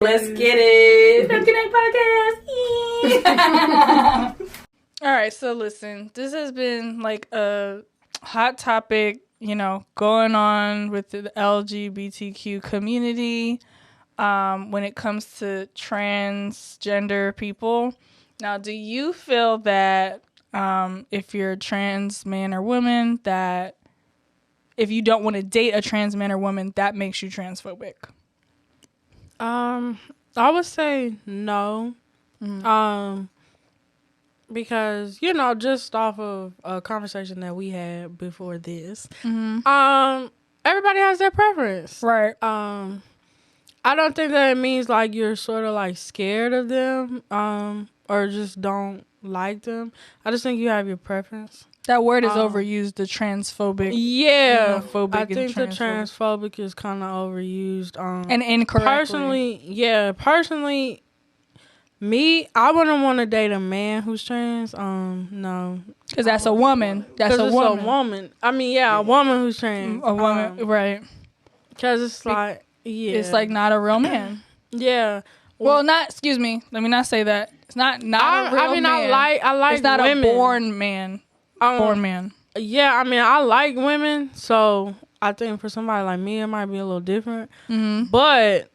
Let's get it. Femme Podcast. All right, so listen, this has been like a hot topic, going on with the LGBTQ community when it comes to transgender people. Now, do you feel that if you're a trans man or woman, that if you don't want to date a trans man or woman, that makes you transphobic? I would say no. Because, just off of a conversation that we had before this, everybody has their preference. Right. I don't think that it means like you're sort of like scared of them, or just don't like them. I just think you have your preference. That word is overused, the transphobic. Yeah. Phobic I think the transphobic. transphobic is kind of overused. And incorrectly. Personally, me, I wouldn't want to date a man who's trans. No. Because that's a woman. That's a woman. A woman. I mean, a woman who's trans. A woman, right. Because it's like, It's like not a real man. Yeah. Well, excuse me. Let me not say that. It's not a real man. I like it's not women. A born man. Born man. Yeah, I mean, I like women. So I think for somebody like me, it might be a little different. Mm-hmm. But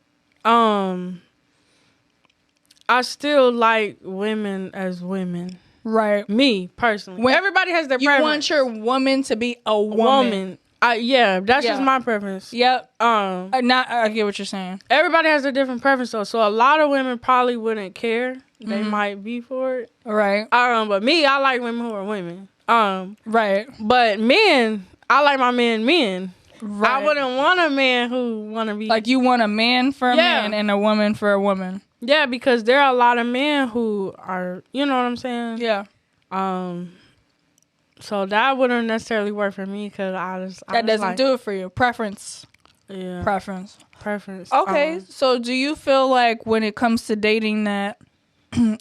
I still like women as women. Right. Me, personally. Everybody has their preference. You want your woman to be a woman. That's just my preference. Yep. I get what you're saying. Everybody has a different preference, though. So a lot of women probably wouldn't care. They might be for it. Right. But me, I like women who are women. Right. But men, I like my men. Right. I wouldn't want a man who want to be... Like you want a man for a man and a woman for a woman. Yeah, because there are a lot of men who are... You know what I'm saying? Yeah. So that wouldn't necessarily work for me because that doesn't do it for you. Preference. Yeah. Preference. Okay. So do you feel like when it comes to dating that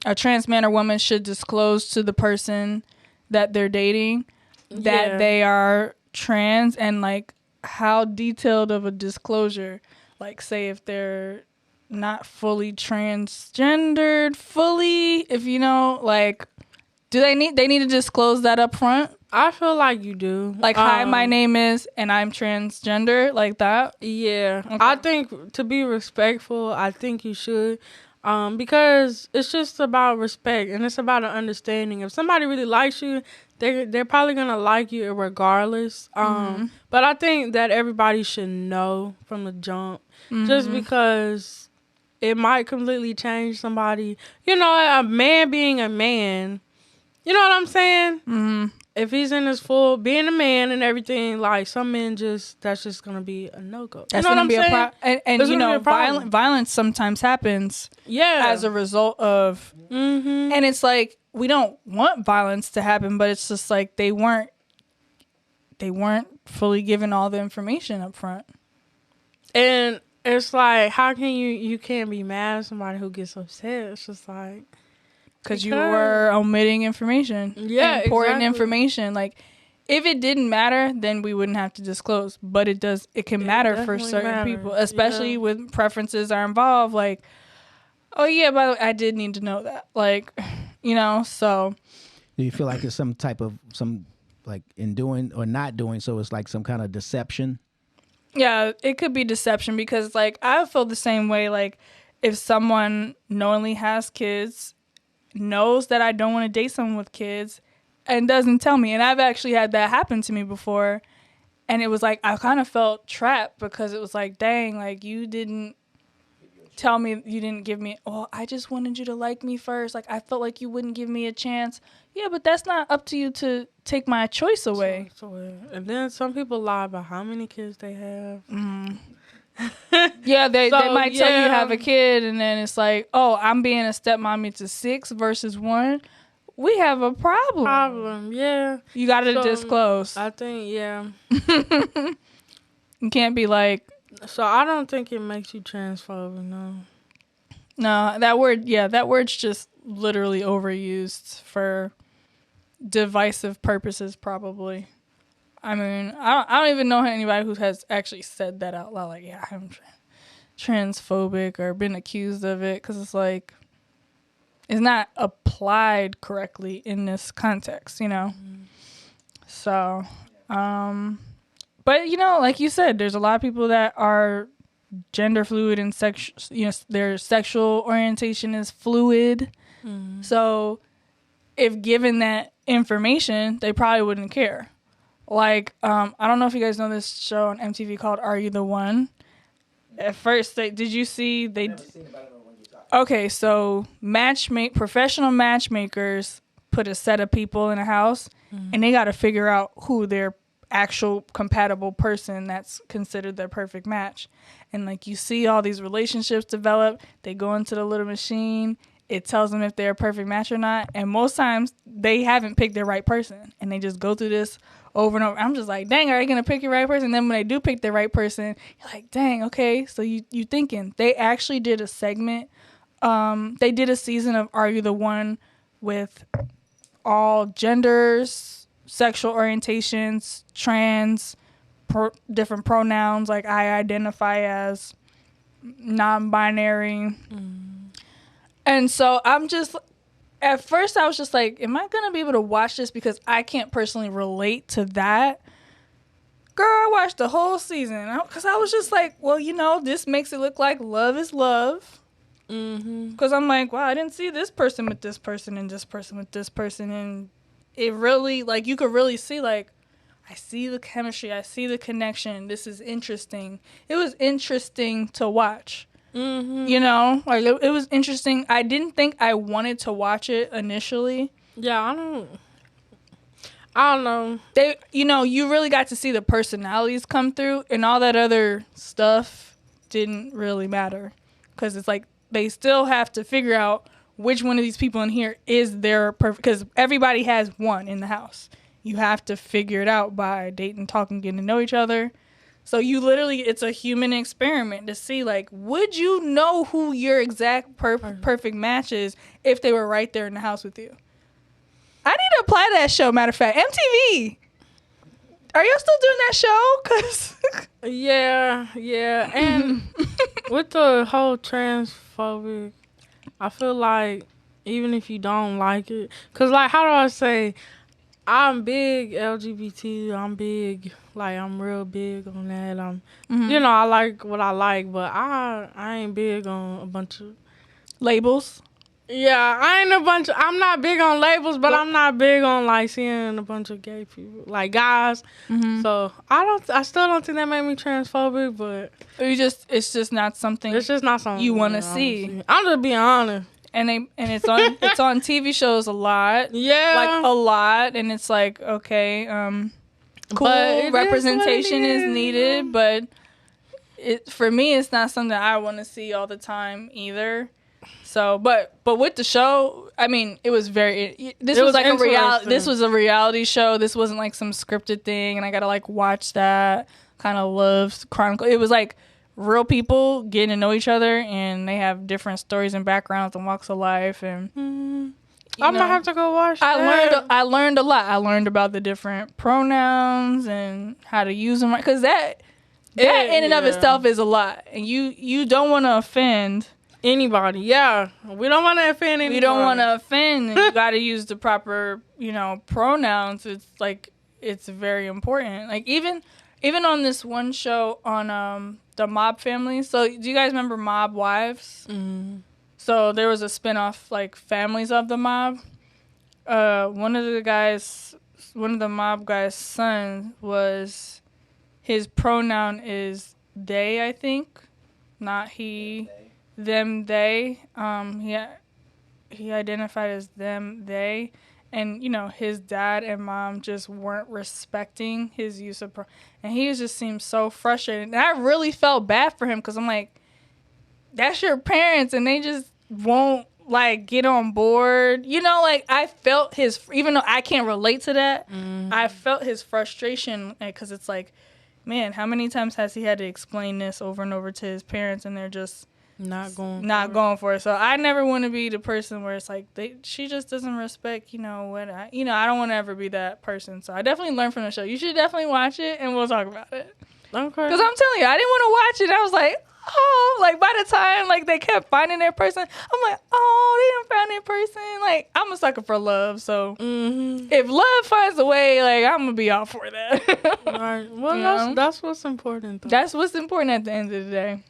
a trans man or woman should disclose to the person that they're dating that they are trans, and like how detailed of a disclosure? Like say if they're not fully transgendered, if do they need to disclose that up front? I feel like you do. Like, hi, my name is, and I'm transgender, like that? Yeah. Okay. I think to be respectful, I think you should. Because it's just about respect and it's about an understanding. If somebody really likes you, they're probably gonna like you regardless. But I think that everybody should know from the jump, just because it might completely change somebody. A man being a man. You know what I'm saying? Mm-hmm. If he's in his full being a man and everything, like some men that's just gonna be a no-go. That's gonna be a problem. And violence sometimes happens. Yeah. As a result of, and it's like we don't want violence to happen, but it's just like they weren't fully given all the information up front. And it's like, how can you can't be mad at somebody who gets upset? It's just like. Because you were omitting information. Yeah, important information. Like, if it didn't matter, then we wouldn't have to disclose. But it does. It can matter for certain people, especially when preferences are involved. Like, oh yeah, by the way, I did need to know that. Like, so. Do you feel like it's some type of in doing or not doing so? It's like some kind of deception. Yeah, it could be deception because like I feel the same way. Like, if someone knowingly has kids, knows that I don't want to date someone with kids and doesn't tell me. And I've actually had that happen to me before. And it was like, I kind of felt trapped because it was like, dang, like you didn't tell me, you didn't give me, I just wanted you to like me first. Like I felt like you wouldn't give me a chance. Yeah, but that's not up to you to take my choice away. And then some people lie about how many kids they have. Yeah, they might tell you have a kid, and then it's like, I'm being a stepmommy to 6 versus 1. We have a problem. Yeah. You got to disclose. I think, yeah. You can't be like. So I don't think it makes you transphobic, no. No, that word's just literally overused for divisive purposes, probably. I mean, I don't even know anybody who has actually said that out loud. Like, yeah, I'm trans. transphobic or been accused of it, because it's like it's not applied correctly in this context, you know. So, but you know, like you said, there's a lot of people that are gender fluid and their sexual orientation is fluid. So if given that information, they probably wouldn't care. Like, I don't know if you guys know this show on MTV called Are You the One? At first, did you see okay, so professional matchmakers put a set of people in a house, and they got to figure out who their actual compatible person that's considered their perfect match. And like, you see all these relationships develop, they go into the little machine, it tells them if they're a perfect match or not, and most times they haven't picked their right person, and they just go through this over and over. I'm just like, dang, are you gonna pick your right person? And then when they do pick their right person, you're like, dang, okay, so you thinking. They actually did a segment, they did a season of Are You the One with all genders, sexual orientations, trans, different pronouns, like I identify as non-binary. And so I'm just, at first I was just like, am I going to be able to watch this because I can't personally relate to that? Girl, I watched the whole season because I was just like, well, you know, this makes it look like love is love. Because I'm like, wow, I didn't see this person with this person and this person with this person. And it really, like, you could really see, like, I see the chemistry. I see the connection. This is interesting. It was interesting to watch. You know, like, it was interesting. I didn't think I wanted to watch it initially. Yeah, I don't know. They, you know, you really got to see the personalities come through, and all that other stuff didn't really matter. Because it's like, they still have to figure out which one of these people in here is their perfect, because everybody has one in the house. You have to figure it out by dating, talking, getting to know each other. So you literally, it's a human experiment to see, like, would you know who your exact perfect match is if they were right there in the house with you? I need to apply that show, matter of fact. MTV, are y'all still doing that show? 'Cause yeah. And with the whole transphobic, I feel like even if you don't like it, because, like, how do I say, I'm big LGBT, I'm real big on that. You know, I like what I like, but I ain't big on a bunch of labels. Yeah, I'm not big on labels, but I'm not big on, like, seeing a bunch of gay people, like, guys. So I still don't think that made me transphobic, but it's just not something you want to see. I'm just being honest. And it's on TV shows a lot. Yeah, like a lot, and it's like, okay, cool, representation is needed, but for me, it's not something I want to see all the time either. So, but with the show, I mean, it was this was like a reality. This was a reality show. This wasn't like some scripted thing, and I gotta like watch that kind of love chronicle. It was like real people getting to know each other, and they have different stories and backgrounds and walks of life. And I'm gonna have to go watch that. I learned a lot. I learned about the different pronouns and how to use them right, because that in and of itself is a lot, and you don't want to offend anybody. Yeah, we don't want to offend anybody. We don't want to offend, and you got to use the proper, pronouns. It's like, it's very important. Like, even on this one show on the Mob family. So do you guys remember Mob Wives? So there was a spinoff, like, Families of the Mob. One of the mob guys' son was, his pronoun is they, I think, not he. Them, they. He identified as them, they. And, his dad and mom just weren't respecting his use of and he just seemed so frustrated. And I really felt bad for him, because I'm like, that's your parents, and they just won't, like, get on board. Like, I felt even though I can't relate to that, I felt his frustration, because it's like, man, how many times has he had to explain this over and over to his parents, and they're just not going for it. So I never want to be the person where it's like, she just doesn't respect, I don't want to ever be that person. So I definitely learned from the show. You should definitely watch it, and we'll talk about it. Okay. Because I'm telling you, I didn't want to watch it. I was like, oh, like by the time like they kept finding their person, I'm like, oh, they didn't find their person. Like I'm a sucker for love, so if love finds a way, like I'm gonna be all for that. Right. Well, You know? that's what's important. Though. That's what's important at the end of the day.